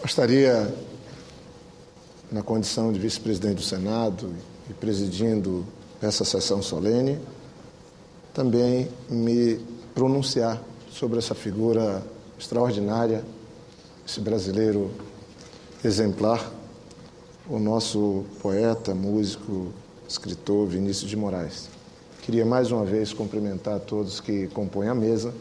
Gostaria, na condição de vice-presidente do Senado e presidindo essa sessão solene, também me pronunciar sobre essa figura extraordinária, esse brasileiro exemplar, o nosso poeta, músico, escritor Vinícius de Moraes. Queria mais uma vez cumprimentar a todos que compõem a mesa,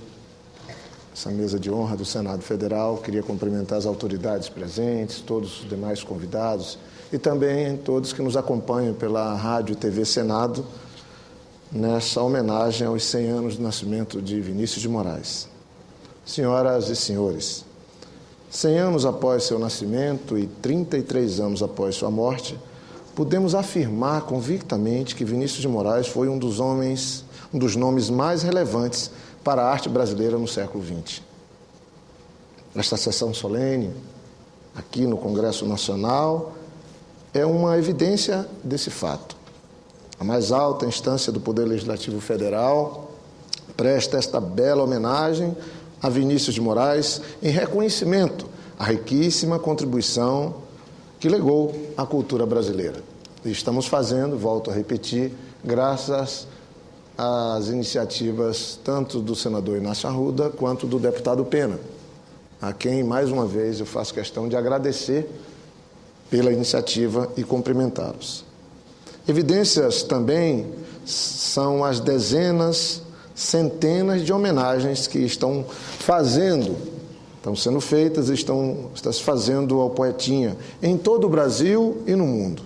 essa mesa de honra do Senado Federal. Queria cumprimentar as autoridades presentes, todos os demais convidados e também todos que nos acompanham pela Rádio e TV Senado nessa homenagem aos 100 anos do nascimento de Vinícius de Moraes. Senhoras e senhores, 100 anos após seu nascimento e 33 anos após sua morte, podemos afirmar convictamente que Vinícius de Moraes foi um dos nomes mais relevantes para a arte brasileira no século XX. Esta sessão solene, aqui no Congresso Nacional, é uma evidência desse fato. A mais alta instância do Poder Legislativo Federal presta esta bela homenagem a Vinícius de Moraes em reconhecimento à riquíssima contribuição que legou à cultura brasileira. E estamos fazendo, volto a repetir, graças às iniciativas tanto do senador Inácio Arruda quanto do deputado Pena, a quem, mais uma vez, eu faço questão de agradecer pela iniciativa e cumprimentá-los. Evidências também são as dezenas, centenas de homenagens que estão sendo feitas e estão se fazendo ao poetinha em todo o Brasil e no mundo.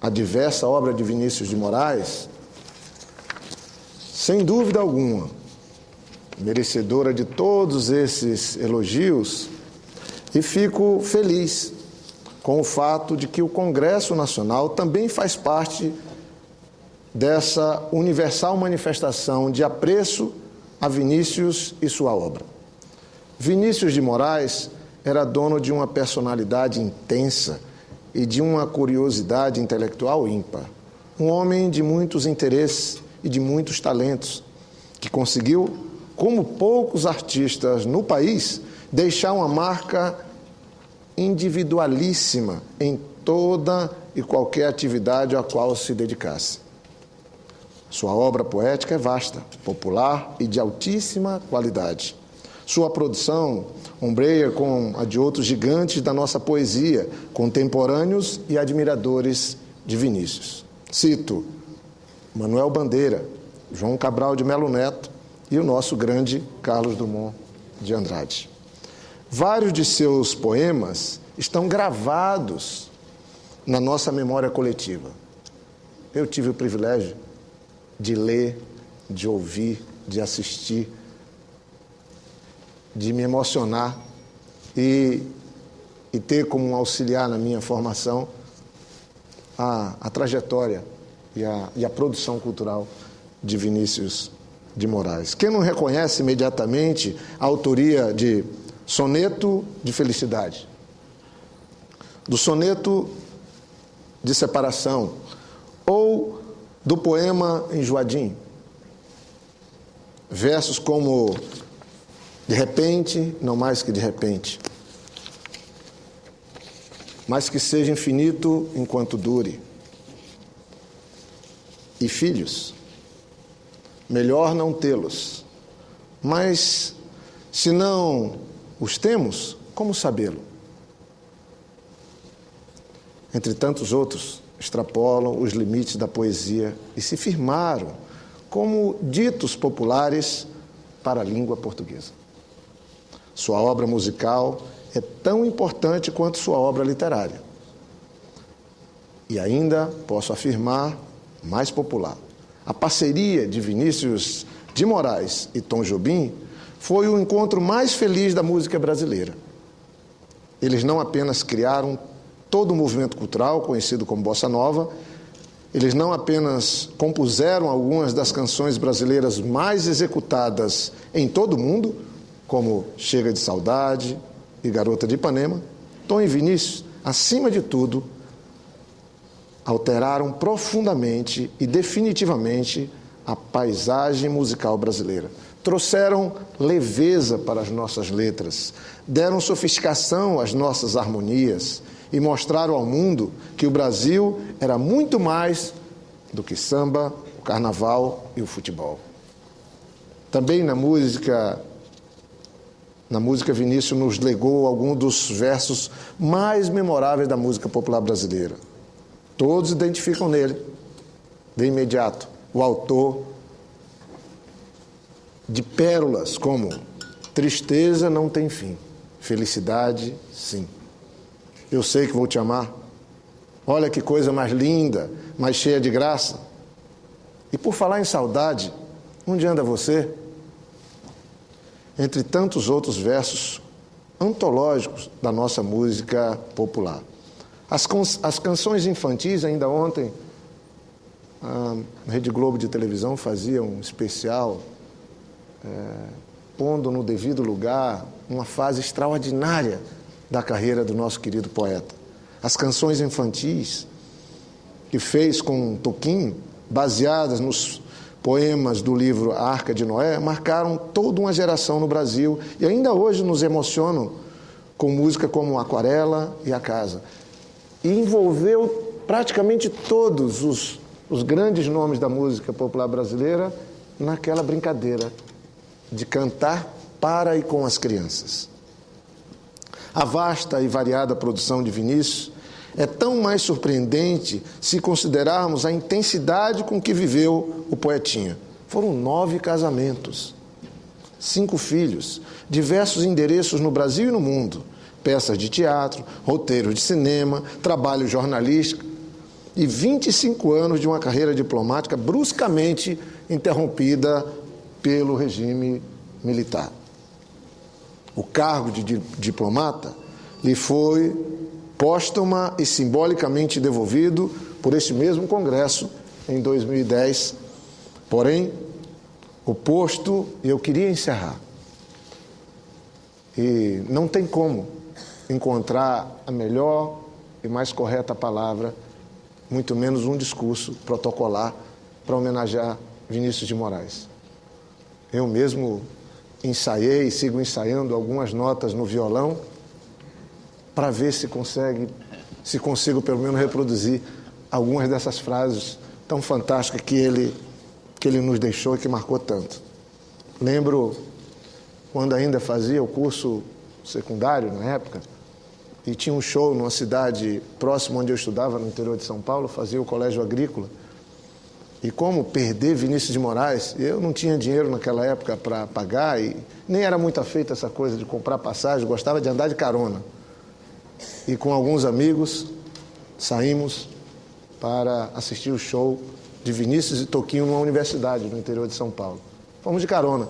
A diversa obra de Vinícius de Moraes, sem dúvida alguma, merecedora de todos esses elogios, e fico feliz com o fato de que o Congresso Nacional também faz parte dessa universal manifestação de apreço a Vinícius e sua obra. Vinícius de Moraes era dono de uma personalidade intensa e de uma curiosidade intelectual ímpar. Um homem de muitos interesses e de muitos talentos, que conseguiu, como poucos artistas no país, deixar uma marca individualíssima em toda e qualquer atividade a qual se dedicasse. Sua obra poética é vasta, popular e de altíssima qualidade. Sua produção ombreia com a de outros gigantes da nossa poesia, contemporâneos e admiradores de Vinícius. Cito Manuel Bandeira, João Cabral de Melo Neto e o nosso grande Carlos Drummond de Andrade. Vários de seus poemas estão gravados na nossa memória coletiva. Eu tive o privilégio de ler, de ouvir, de assistir, de me emocionar e ter como um auxiliar na minha formação a trajetória e a produção cultural de Vinícius de Moraes. Quem não reconhece imediatamente a autoria de Soneto de Felicidade, do Soneto de Separação ou do poema Enjoadinho? Versos como de repente, não mais que de repente, mas que seja infinito enquanto dure. E filhos, melhor não tê-los, mas se não os temos, como sabê-lo? Entre tantos outros, extrapolam os limites da poesia e se firmaram como ditos populares para a língua portuguesa. Sua obra musical é tão importante quanto sua obra literária. E ainda posso afirmar, mais popular. A parceria de Vinícius de Moraes e Tom Jobim foi o encontro mais feliz da música brasileira. Eles não apenas criaram todo o movimento cultural conhecido como Bossa Nova, eles não apenas compuseram algumas das canções brasileiras mais executadas em todo o mundo, como Chega de Saudade e Garota de Ipanema. Tom e Vinícius, acima de tudo, alteraram profundamente e definitivamente a paisagem musical brasileira, trouxeram leveza para as nossas letras, deram sofisticação às nossas harmonias e mostraram ao mundo que o Brasil era muito mais do que samba, o carnaval e o futebol. Também na música Vinícius nos legou alguns dos versos mais memoráveis da música popular brasileira. Todos identificam nele, de imediato, o autor de pérolas como tristeza não tem fim, felicidade sim. Eu sei que vou te amar. Olha que coisa mais linda, mais cheia de graça. E por falar em saudade, onde anda você? Entre tantos outros versos antológicos da nossa música popular. As canções infantis, ainda ontem, a Rede Globo de televisão fazia um especial pondo no devido lugar uma fase extraordinária da carreira do nosso querido poeta. As canções infantis que fez com Toquinho, baseadas nos poemas do livro A Arca de Noé, marcaram toda uma geração no Brasil e ainda hoje nos emocionam com música como Aquarela e A Casa. E envolveu praticamente todos os grandes nomes da música popular brasileira naquela brincadeira de cantar para e com as crianças. A vasta e variada produção de Vinícius é tão mais surpreendente se considerarmos a intensidade com que viveu o poetinha. Foram 9 casamentos, 5 filhos, diversos endereços no Brasil e no mundo, peças de teatro, roteiros de cinema, trabalho jornalístico e 25 anos de uma carreira diplomática bruscamente interrompida pelo regime militar. O cargo de diplomata lhe foi póstuma e simbolicamente devolvido por este mesmo Congresso em 2010. Porém, o posto, e eu queria encerrar, e não tem como encontrar a melhor e mais correta palavra, muito menos um discurso protocolar para homenagear Vinícius de Moraes. Eu mesmo ensaiei e sigo ensaiando algumas notas no violão para ver se consigo pelo menos reproduzir algumas dessas frases tão fantásticas que ele nos deixou e que marcou tanto. Lembro quando ainda fazia o curso secundário, na época, e tinha um show numa cidade próxima onde eu estudava, no interior de São Paulo, fazia o colégio agrícola. E como perder Vinícius de Moraes, eu não tinha dinheiro naquela época para pagar e nem era muito afeita essa coisa de comprar passagem, gostava de andar de carona. E com alguns amigos saímos para assistir o show de Vinícius e Toquinho numa universidade no interior de São Paulo. Fomos de carona.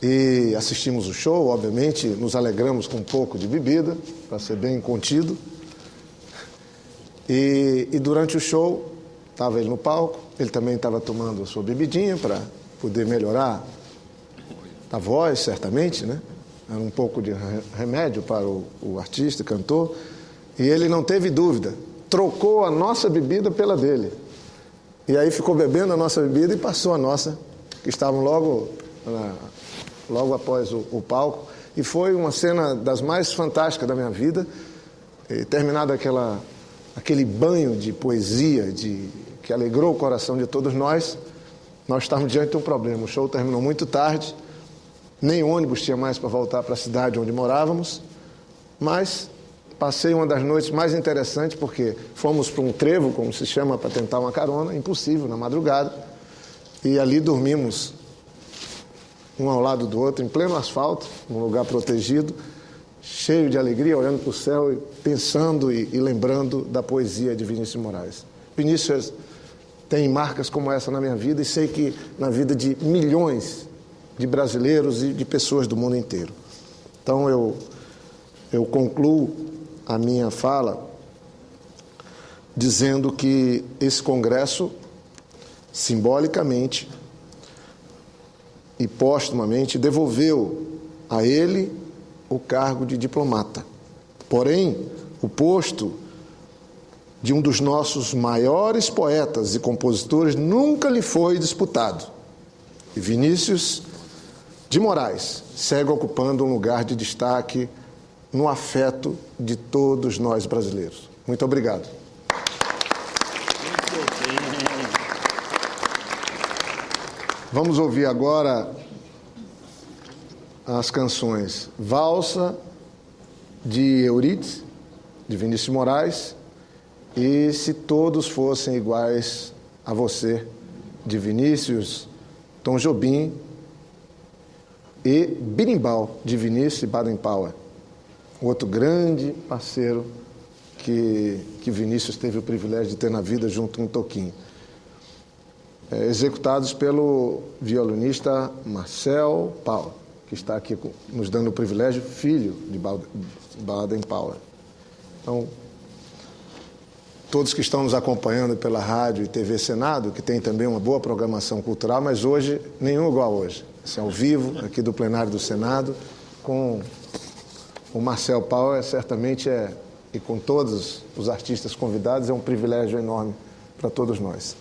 E assistimos o show, obviamente, nos alegramos com um pouco de bebida, para ser bem contido. E durante o show, estava ele no palco, ele também estava tomando a sua bebidinha para poder melhorar a voz, certamente, né? Era um pouco de remédio para o artista, cantor, e ele não teve dúvida, trocou a nossa bebida pela dele. E aí ficou bebendo a nossa bebida e passou a nossa, que estavam logo após o palco, e foi uma cena das mais fantásticas da minha vida. E terminado aquele banho de poesia que alegrou o coração de todos nós estávamos diante de um problema. O show terminou muito tarde, nem ônibus tinha mais para voltar para a cidade onde morávamos, mas passei uma das noites mais interessantes, porque fomos para um trevo, como se chama, para tentar uma carona, impossível, na madrugada, e ali dormimos um ao lado do outro, em pleno asfalto, num lugar protegido, cheio de alegria, olhando para o céu, e pensando e lembrando da poesia de Vinícius de Moraes. Vinícius tem marcas como essa na minha vida e sei que na vida de milhões de brasileiros e de pessoas do mundo inteiro. Então eu concluo a minha fala dizendo que esse congresso, simbolicamente e póstumamente, devolveu a ele o cargo de diplomata. Porém, o posto de um dos nossos maiores poetas e compositores nunca lhe foi disputado. E Vinícius de Moraes segue ocupando um lugar de destaque no afeto de todos nós brasileiros. Muito obrigado. Vamos ouvir agora as canções Valsa, de Eurídice, de Vinícius de Moraes, e Se Todos Fossem Iguais a Você, de Vinícius, Tom Jobim, e Birimbau, de Vinícius e Baden-Powell, outro grande parceiro que Vinícius teve o privilégio de ter na vida junto com Toquinho. Executados pelo violonista Marcel Paulo, que está aqui nos dando o privilégio, filho de Baden-Powell. Então, todos que estão nos acompanhando pela rádio e TV Senado, que tem também uma boa programação cultural, mas hoje, nenhum igual hoje. Esse é ao vivo, aqui do plenário do Senado, com o Marcel Paulo, certamente e com todos os artistas convidados, é um privilégio enorme para todos nós.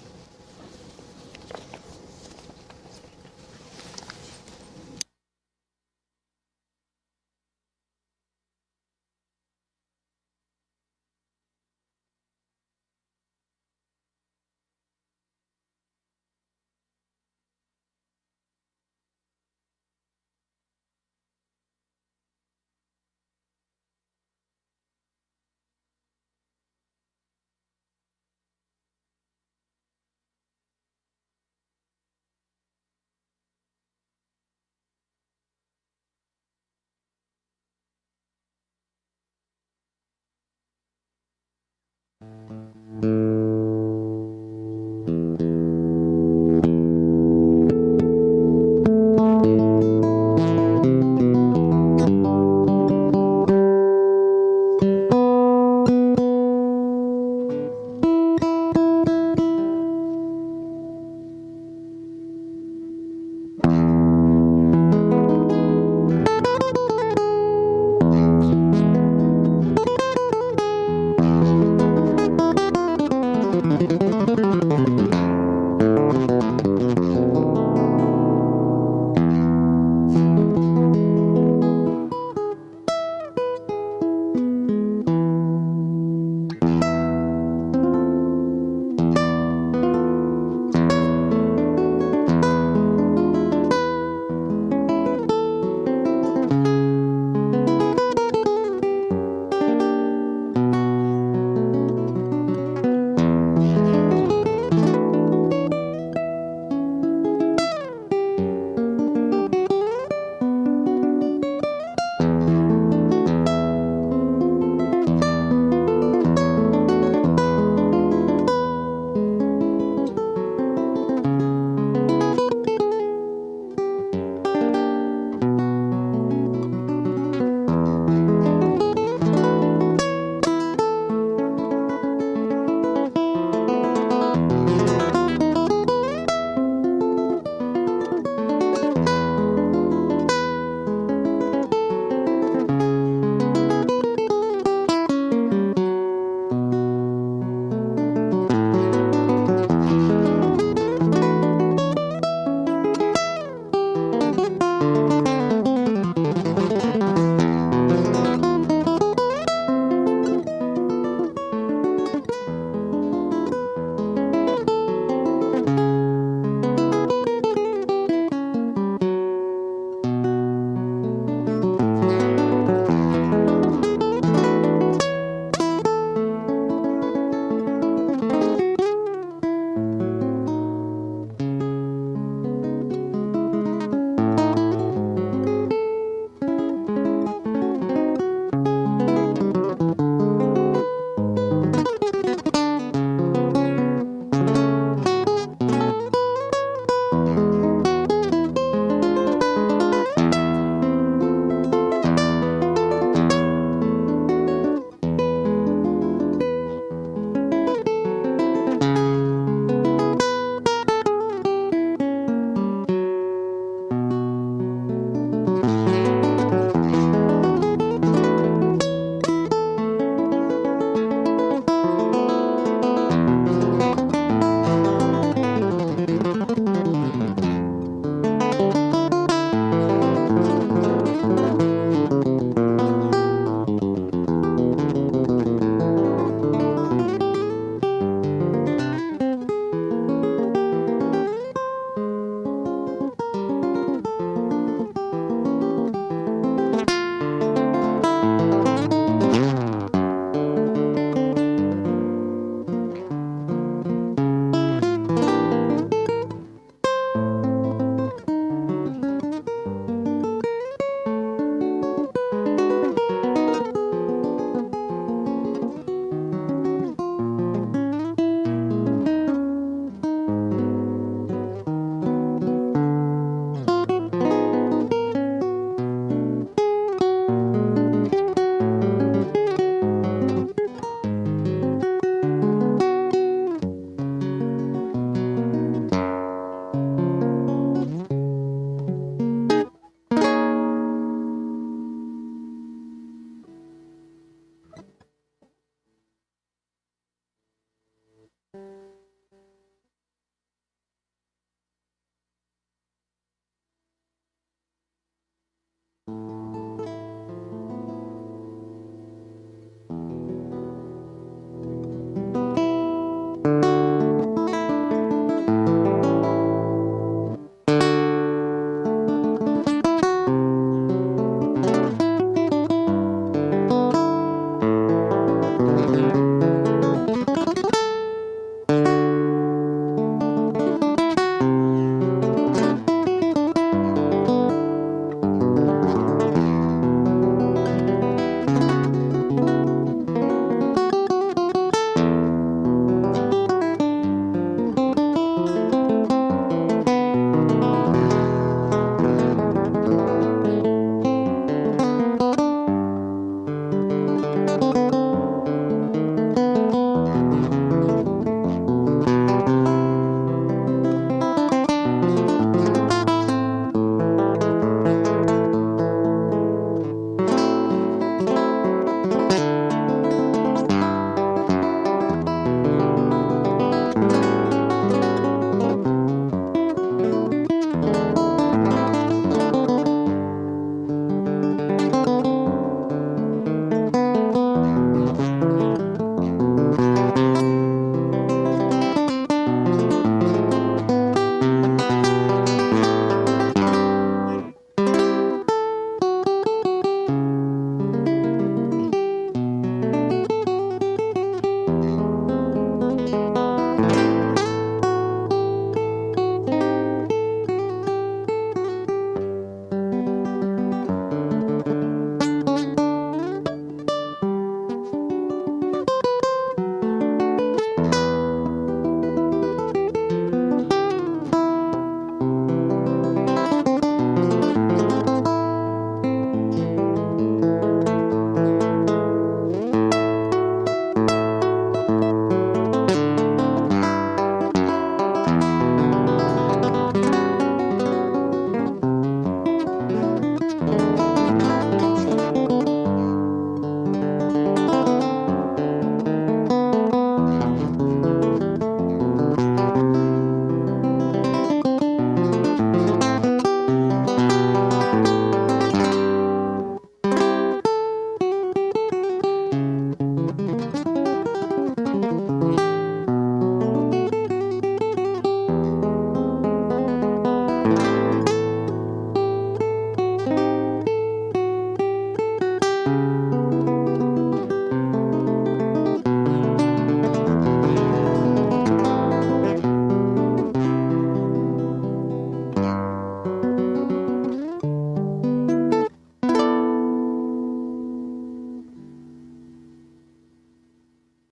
Música